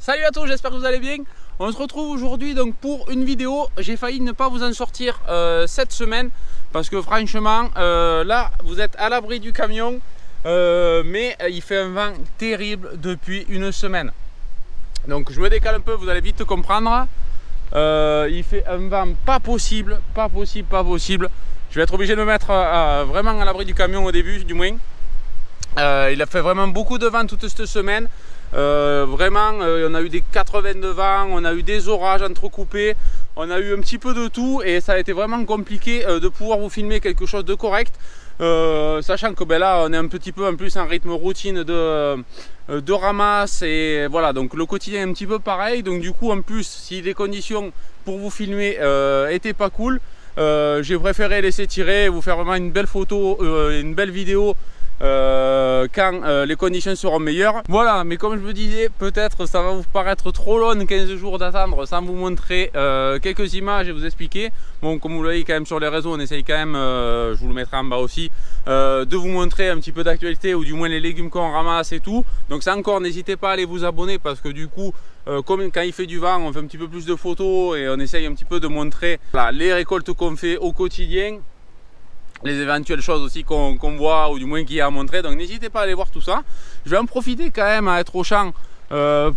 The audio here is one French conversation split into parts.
Salut à tous, j'espère que vous allez bien. On se retrouve aujourd'hui donc pour une vidéo. J'ai failli ne pas vous en sortir cette semaine parce que franchement là vous êtes à l'abri du camion, mais il fait un vent terrible depuis une semaine. Donc je me décale un peu, vous allez vite comprendre. Il fait un vent pas possible. Je vais être obligé de me mettre vraiment à l'abri du camion au début du moins. Il a fait vraiment beaucoup de vent toute cette semaine. On a eu des 80 de vent, on a eu des orages entrecoupés, on a eu un petit peu de tout et ça a été vraiment compliqué de pouvoir vous filmer quelque chose de correct, sachant que là on est un petit peu en plus en rythme routine de ramasse et voilà, donc le quotidien est un petit peu pareil. Donc du coup en plus, si les conditions pour vous filmer étaient pas cool, j'ai préféré laisser tirer, vous faire vraiment une belle photo, une belle vidéo quand les conditions seront meilleures. Voilà, mais comme je me disais, peut-être ça va vous paraître trop long 15 jours d'attendre sans vous montrer quelques images et vous expliquer. Bon, comme vous le voyez quand même sur les réseaux, on essaye quand même, je vous le mettrai en bas aussi, de vous montrer un petit peu d'actualité ou du moins les légumes qu'on ramasse et tout. Donc ça encore, n'hésitez pas à aller vous abonner parce que du coup comme quand il fait du vent, on fait un petit peu plus de photos et on essaye un petit peu de montrer voilà, les récoltes qu'on fait au quotidien, les éventuelles choses aussi qu'on voit ou du moins qu'il y a à montrer. Donc n'hésitez pas à aller voir tout ça. Je vais en profiter quand même à être au champ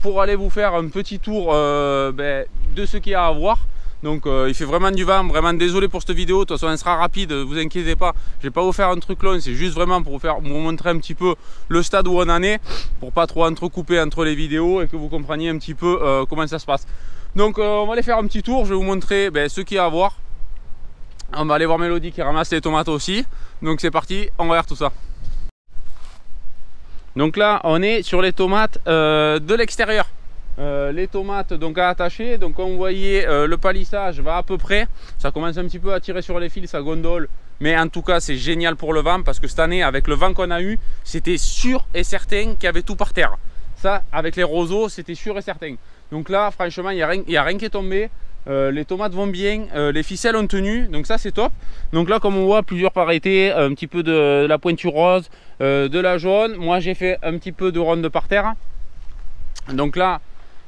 pour aller vous faire un petit tour de ce qu'il y a à voir. Donc il fait vraiment du vent, vraiment désolé pour cette vidéo. De toute façon elle sera rapide, vous inquiétez pas, je vais pas vous faire un truc long, c'est juste vraiment pour vous montrer un petit peu le stade où on en est, pour pas trop entrecouper entre les vidéos et que vous compreniez un petit peu comment ça se passe. Donc on va aller faire un petit tour, je vais vous montrer ce qu'il y a à voir. On va aller voir Mélodie qui ramasse les tomates aussi. Donc c'est parti, on va voir tout ça. Donc là on est sur les tomates de l'extérieur. Les tomates donc à attacher. Donc comme vous voyez le palissage va à peu près. Ça commence un petit peu à tirer sur les fils, ça gondole. Mais en tout cas c'est génial pour le vent parce que cette année avec le vent qu'on a eu, c'était sûr et certain qu'il y avait tout par terre. Ça avec les roseaux c'était sûr et certain. Donc là franchement il n'y a rien qui est tombé. Les tomates vont bien, les ficelles ont tenu, donc ça c'est top. Donc là comme on voit plusieurs variétés, un petit peu de la pointure rose, de la jaune. Moi j'ai fait un petit peu de ronde par terre. Donc là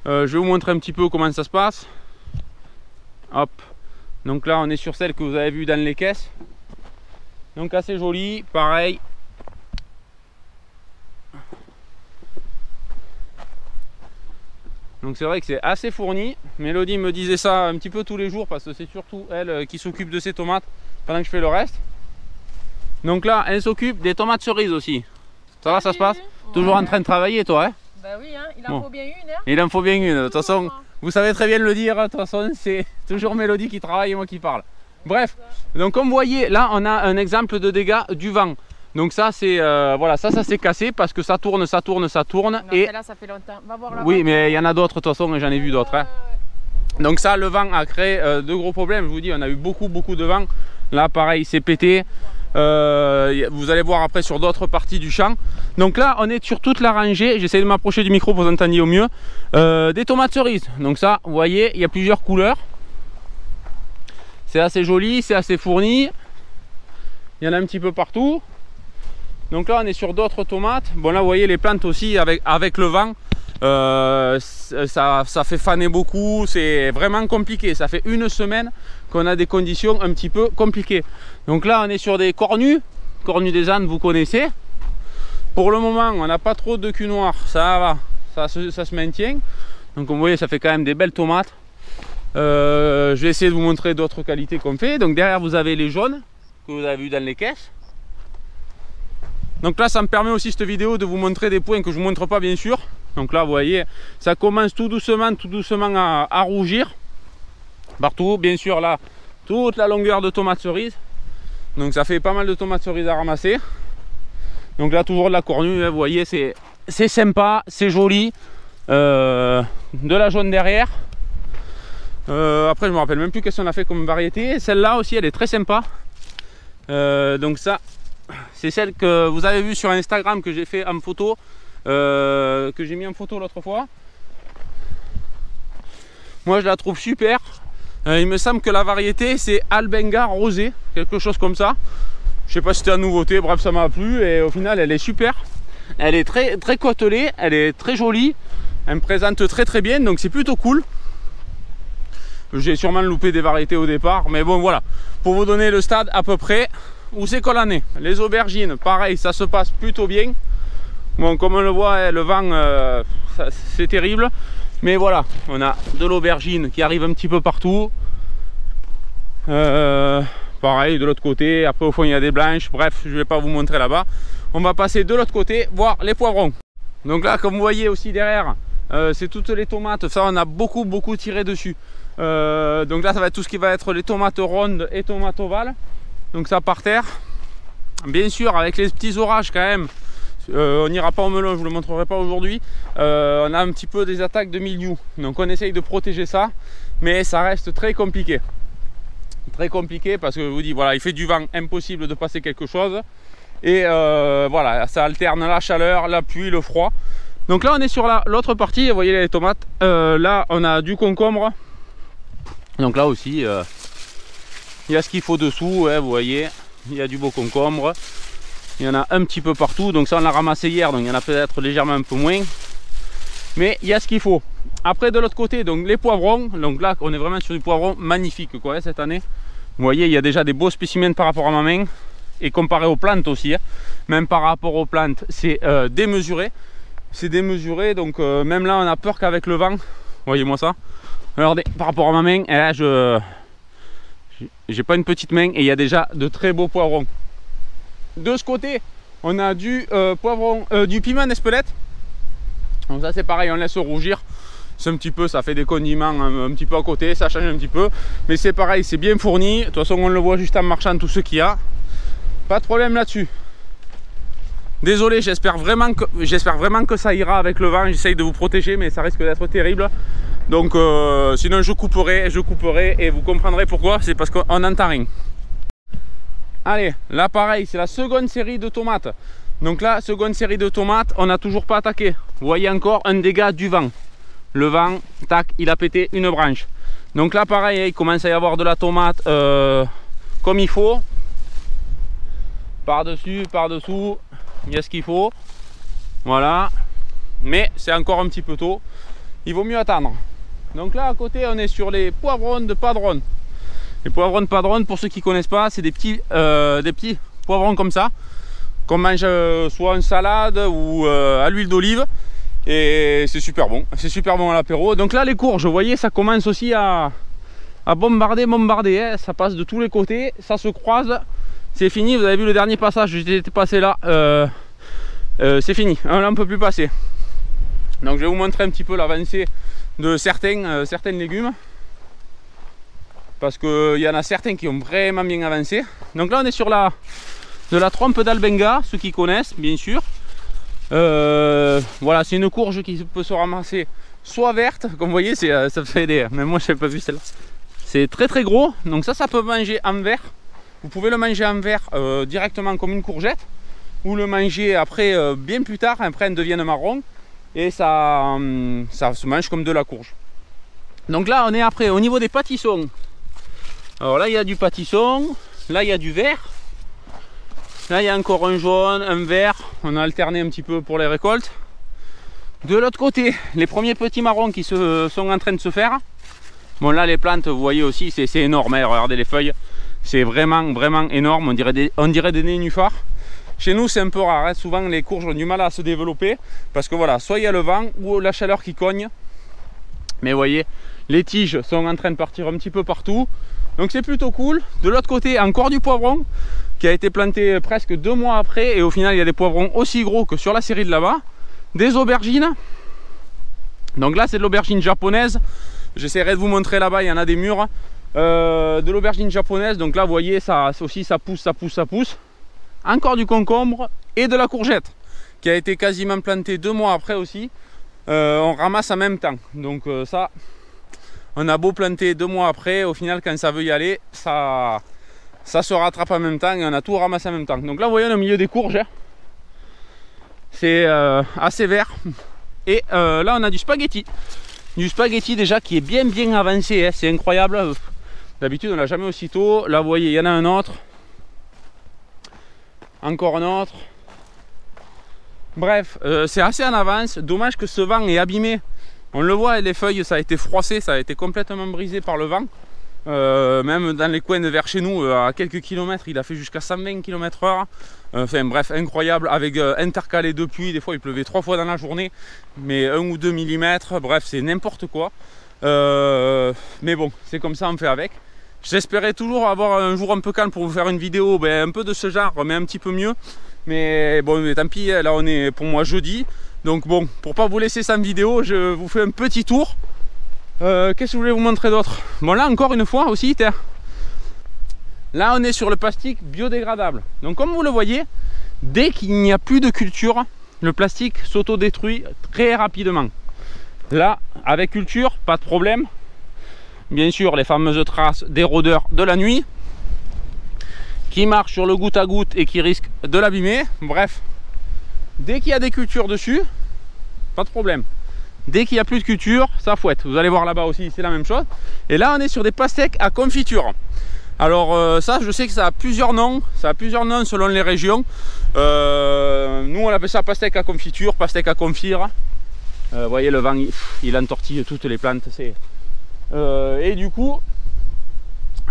je vais vous montrer un petit peu comment ça se passe. Hop. Donc là on est sur celle que vous avez vue dans les caisses. Donc assez jolie, pareil. Donc c'est vrai que c'est assez fourni. Mélodie me disait ça un petit peu tous les jours parce que c'est surtout elle qui s'occupe de ses tomates pendant que je fais le reste. Donc là elle s'occupe des tomates cerises aussi. Ça va, ça se passe? Toujours en train de travailler toi hein? Bah oui, hein, il en faut bien une. Hein. Il en faut bien une. De toute façon, vous savez très bien le dire. De toute façon, c'est toujours Mélodie qui travaille et moi qui parle. Bref, donc comme vous voyez, là on a un exemple de dégâts du vent. Donc ça c'est voilà, ça s'est cassé parce que ça tourne. Non, et là ça fait longtemps. Va voir là. Oui, mais il y en a d'autres de toute façon, j'en ai vu d'autres. Hein. Donc ça, le vent a créé de gros problèmes. Je vous dis, on a eu beaucoup de vent. Là pareil, c'est pété. Vous allez voir après sur d'autres parties du champ. Donc là on est sur toute la rangée, j'essaie de m'approcher du micro pour que vous entendiez au mieux, des tomates cerises. Donc ça vous voyez il y a plusieurs couleurs, c'est assez joli, c'est assez fourni, il y en a un petit peu partout. Donc là on est sur d'autres tomates. Bon là vous voyez les plantes aussi avec le vent, ça fait faner beaucoup, c'est vraiment compliqué. Ça fait une semaine qu'on a des conditions un petit peu compliquées. Donc là on est sur des cornus des ânes, vous connaissez. Pour le moment on n'a pas trop de cul noir, ça va, ça se maintient. Donc comme vous voyez ça fait quand même des belles tomates. Je vais essayer de vous montrer d'autres qualités qu'on fait. Donc derrière vous avez les jaunes que vous avez vu dans les caisses. Donc là ça me permet aussi cette vidéo de vous montrer des points que je ne vous montre pas bien sûr. Donc là vous voyez ça commence tout doucement à rougir partout. Bien sûr là toute la longueur de tomates cerises. Donc ça fait pas mal de tomates cerises à ramasser. Donc là toujours de la cornue, vous voyez c'est sympa, c'est joli. De la jaune derrière. Après je me rappelle même plus qu'est-ce qu'on a fait comme variété. Celle-là aussi elle est très sympa. Donc ça c'est celle que vous avez vue sur Instagram que j'ai fait en photo, que j'ai mis en photo l'autre fois. Moi je la trouve super. Il me semble que la variété c'est Albenga rosé, quelque chose comme ça. Je sais pas si c'était une nouveauté, bref ça m'a plu et au final elle est super. Elle est très côtelée, elle est très jolie. Elle me présente très très bien, donc c'est plutôt cool. J'ai sûrement loupé des variétés au départ, mais bon voilà, pour vous donner le stade à peu près où c'est qu'on en est. Les aubergines, pareil, ça se passe plutôt bien. Bon, comme on le voit, le vent, c'est terrible. Mais voilà, on a de l'aubergine qui arrive un petit peu partout. Pareil, de l'autre côté. Après, au fond, il y a des blanches. Bref, je ne vais pas vous montrer là-bas. On va passer de l'autre côté, voir les poivrons. Donc là, comme vous voyez aussi derrière, c'est toutes les tomates. Ça, on a beaucoup tiré dessus. Donc là, ça va être tout ce qui va être les tomates rondes et tomates ovales. Donc ça par terre. Bien sûr, avec les petits orages quand même. On n'ira pas au melon, je vous le montrerai pas aujourd'hui. On a un petit peu des attaques de mildiou, donc on essaye de protéger ça, mais ça reste très compliqué parce que je vous dis, voilà, il fait du vent, impossible de passer quelque chose, et voilà, ça alterne la chaleur, la pluie, le froid. Donc là on est sur l'autre partie, vous voyez les tomates, là on a du concombre, donc là aussi il y a ce qu'il faut dessous, ouais, vous voyez, il y a du beau concombre. Il y en a un petit peu partout, donc ça on l'a ramassé hier, donc il y en a peut-être légèrement un peu moins. Mais il y a ce qu'il faut. Après de l'autre côté, donc les poivrons, donc là on est vraiment sur du poivron magnifique quoi, cette année. Vous voyez, il y a déjà des beaux spécimens par rapport à ma main. Et comparé aux plantes aussi, hein. Même par rapport aux plantes, c'est démesuré. C'est démesuré, donc même là on a peur qu'avec le vent, voyez-moi ça. Regardez, par rapport à ma main, et là j'ai pas une petite main et il y a déjà de très beaux poivrons. De ce côté, on a du poivron, du piment d'Espelette. Donc ça c'est pareil, on laisse rougir. C'est un petit peu, ça fait des condiments un petit peu à côté, ça change un petit peu. Mais c'est pareil, c'est bien fourni. De toute façon, on le voit juste en marchant tout ce qu'il y a. Pas de problème là-dessus. Désolé, j'espère vraiment que ça ira avec le vent. J'essaye de vous protéger, mais ça risque d'être terrible. Donc sinon je couperai et vous comprendrez pourquoi. C'est parce qu'on n'entend rien. Allez, là pareil, c'est la seconde série de tomates. Donc là, seconde série de tomates, on n'a toujours pas attaqué. Vous voyez encore un dégât du vent. Le vent, tac, il a pété une branche. Donc là pareil, il commence à y avoir de la tomate comme il faut. Par-dessus, par-dessous, il y a ce qu'il faut. Voilà. Mais c'est encore un petit peu tôt. Il vaut mieux attendre. Donc là à côté, on est sur les poivrons de Padron. Les poivrons de Padron, pour ceux qui ne connaissent pas, c'est des petits poivrons comme ça, qu'on mange soit en salade ou à l'huile d'olive. Et c'est super bon à l'apéro. Donc là les courges, vous voyez, ça commence aussi à bombarder, hein. Ça passe de tous les côtés, ça se croise. C'est fini, vous avez vu le dernier passage, j'étais passé là, c'est fini, là on ne peut plus passer. Donc je vais vous montrer un petit peu l'avancée de certains légumes. Parce qu'il y en a certains qui ont vraiment bien avancé. Donc là on est sur de la trompe d'Albenga, ceux qui connaissent bien sûr. Voilà, c'est une courge qui peut se ramasser soit verte, comme vous voyez, ça fait des... Même moi je n'avais pas vu celle-là. C'est très très gros, donc ça peut manger en vert. Vous pouvez le manger en vert directement comme une courgette. Ou le manger après, bien plus tard, après elle devient marron. Et ça se mange comme de la courge. Donc là on est après au niveau des pâtissons. Alors là il y a du pâtisson, là il y a du vert, là il y a encore un jaune, un vert, on a alterné un petit peu pour les récoltes. De l'autre côté, les premiers petits marrons qui sont en train de se faire. Bon là les plantes, vous voyez aussi, c'est énorme, hein. Regardez les feuilles, c'est vraiment énorme, on dirait des nénuphars. Chez nous c'est un peu rare, hein. Souvent les courges ont du mal à se développer, parce que voilà, soit il y a le vent ou la chaleur qui cogne. Mais vous voyez, les tiges sont en train de partir un petit peu partout. Donc c'est plutôt cool. De l'autre côté, encore du poivron qui a été planté presque 2 mois après. Et au final, il y a des poivrons aussi gros que sur la série de là-bas. Des aubergines. Donc là, c'est de l'aubergine japonaise. J'essaierai de vous montrer là-bas, il y en a des murs. De l'aubergine japonaise. Donc là, vous voyez, ça aussi, ça pousse. Encore du concombre et de la courgette qui a été quasiment plantée 2 mois après aussi. On ramasse en même temps. Donc ça... On a beau planter 2 mois après, au final quand ça veut y aller, ça se rattrape en même temps et on a tout ramassé en même temps. Donc là vous voyez, on est au milieu des courges, hein. C'est assez vert. Et là on a du spaghetti. Du spaghetti déjà qui est bien avancé, hein. C'est incroyable. D'habitude on l'a jamais aussitôt. Là vous voyez, il y en a un autre. Encore un autre. Bref, c'est assez en avance. Dommage que ce vent ait abîmé On le voit, les feuilles, ça a été froissé, ça a été complètement brisé par le vent. Même dans les coins de vers chez nous, à quelques kilomètres, il a fait jusqu'à 120 km/h. Enfin bref, incroyable, avec intercalé de pluie. Des fois il pleuvait 3 fois dans la journée, mais 1 ou 2 mm, bref, c'est n'importe quoi. Mais bon, c'est comme ça, on fait avec. J'espérais toujours avoir un jour un peu calme pour vous faire une vidéo un peu de ce genre, mais un petit peu mieux. Mais bon, mais tant pis, là on est pour moi jeudi. Donc bon, pour pas vous laisser sans vidéo, je vous fais un petit tour. Qu'est-ce que je voulais vous montrer d'autre? Bon, là encore une fois aussi, là on est sur le plastique biodégradable. Donc comme vous le voyez, dès qu'il n'y a plus de culture, le plastique s'auto-détruit très rapidement. Là, avec culture, pas de problème. Bien sûr, les fameuses traces des rôdeurs de la nuit qui marchent sur le goutte à goutte et qui risquent de l'abîmer. Bref, dès qu'il y a des cultures dessus, pas de problème. Dès qu'il n'y a plus de culture, ça fouette. Vous allez voir là-bas aussi, c'est la même chose. Et là, on est sur des pastèques à confiture. Alors ça, je sais que ça a plusieurs noms. Ça a plusieurs noms selon les régions. Nous, on appelle ça pastèque à confiture, pastèque à confire. Vous voyez, le vent, il entortille toutes les plantes. Et du coup,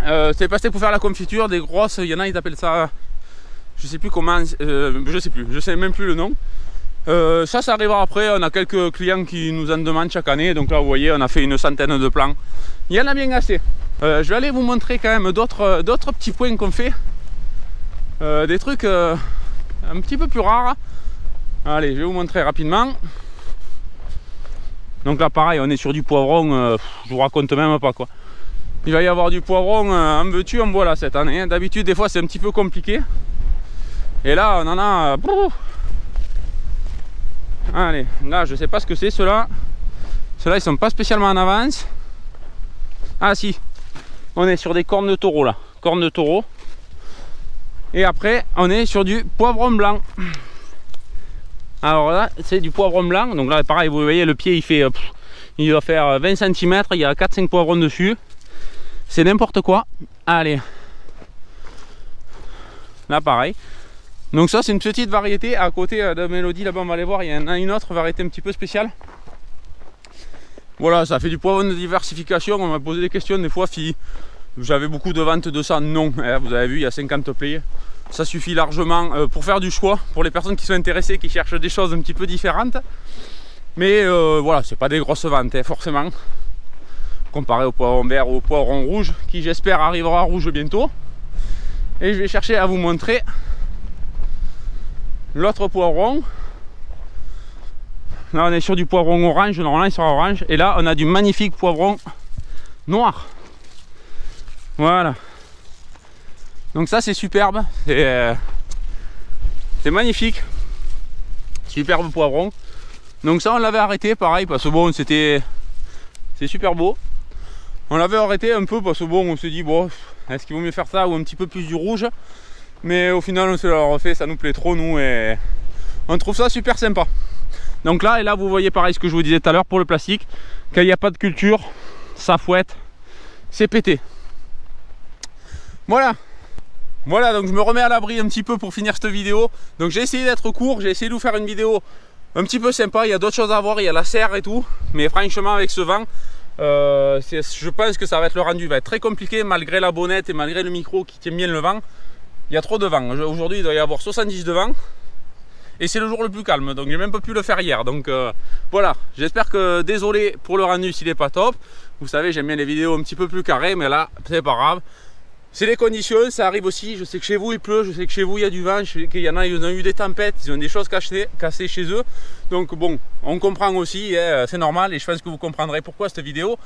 c'est des pastèques pour faire la confiture, des grosses. Il y en a, ils appellent ça... Je sais plus comment... je sais même plus le nom. Ça arrivera après. On a quelques clients qui nous en demandent chaque année. Donc là, vous voyez, on a fait une centaine de plants. Il y en a bien assez. Je vais aller vous montrer quand même d'autres petits points qu'on fait. Des trucs un petit peu plus rares. Allez, je vais vous montrer rapidement. Donc là, pareil, on est sur du poivron. Je vous raconte même pas quoi. Il va y avoir du poivron en veux-tu, en voilà cette année. D'habitude, des fois, c'est un petit peu compliqué. Et là, on en a... Allez, là je sais pas ce que c'est ceux-là. Ceux-là ils sont pas spécialement en avance. Ah si, on est sur des cornes de taureau là. Cornes de taureau. Et après on est sur du poivron blanc. Alors là c'est du poivron blanc. Donc là pareil, vous voyez le pied il fait il va faire 20 cm. Il y a 4-5 poivrons dessus. C'est n'importe quoi. Allez. Là pareil. Donc ça c'est une petite variété à côté de Mélodie, là-bas on va aller voir, il y en a une autre variété un petit peu spéciale. Voilà, ça fait du poivron de diversification. On m'a posé des questions des fois si j'avais beaucoup de ventes de ça. Non, vous avez vu, il y a 50 plays. Ça suffit largement pour faire du choix, pour les personnes qui sont intéressées, qui cherchent des choses un petit peu différentes. Mais voilà, c'est pas des grosses ventes forcément, comparé au poivron vert ou au poivron rouge, qui j'espère arrivera rouge bientôt. Et je vais chercher à vous montrer l'autre poivron. Là on est sur du poivron orange, normalement il sera orange. Et là on a du magnifique poivron noir. Voilà. Donc ça c'est superbe. C'est magnifique. Superbe poivron. Donc ça on l'avait arrêté pareil parce que bon c'est super beau. On l'avait arrêté un peu parce que bon on s'est dit bon est-ce qu'il vaut mieux faire ça ou un petit peu plus du rouge. Mais au final on se l'a refait, ça nous plaît trop nous et on trouve ça super sympa. Donc là et là vous voyez pareil ce que je vous disais tout à l'heure pour le plastique. Quand il n'y a pas de culture, ça fouette, c'est pété. Voilà. Voilà, donc je me remets à l'abri un petit peu pour finir cette vidéo. Donc j'ai essayé d'être court, j'ai essayé de vous faire une vidéo un petit peu sympa. Il y a d'autres choses à voir, il y a la serre et tout. Mais franchement avec ce vent, je pense que ça va être le rendu va être très compliqué malgré la bonnette et malgré le micro qui tient bien le vent. Il y a trop de vent. Aujourd'hui il doit y avoir 70 de vent. Et c'est le jour le plus calme, donc j'ai même pas pu le faire hier. Donc voilà, j'espère que, désolé pour le rendu s'il n'est pas top. Vous savez, j'aime bien les vidéos un petit peu plus carrées, mais là, c'est pas grave. C'est les conditions, ça arrive aussi. Je sais que chez vous il pleut, je sais que chez vous il y a du vent, je sais qu'il y en a, ils ont eu des tempêtes, ils ont des choses cassées chez eux. Donc bon, on comprend aussi, c'est normal, et je pense que vous comprendrez pourquoi cette vidéo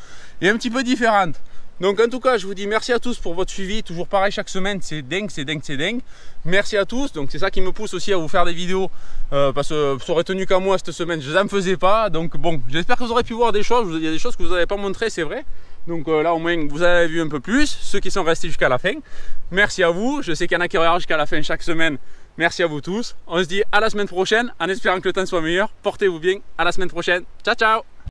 est un petit peu différente. Donc en tout cas je vous dis merci à tous pour votre suivi, toujours pareil chaque semaine, c'est dingue, c'est dingue, c'est dingue. Merci à tous, donc c'est ça qui me pousse aussi à vous faire des vidéos, parce que ça aurait tenu qu'à moi cette semaine, je n'en faisais pas. Donc bon, j'espère que vous aurez pu voir des choses, il y a des choses que vous n'avez pas montrées, c'est vrai. Donc là au moins vous avez vu un peu plus, ceux qui sont restés jusqu'à la fin. Merci à vous, je sais qu'il y en a qui regardent jusqu'à la fin chaque semaine. Merci à vous tous, on se dit à la semaine prochaine, en espérant que le temps soit meilleur. Portez-vous bien, à la semaine prochaine, ciao ciao.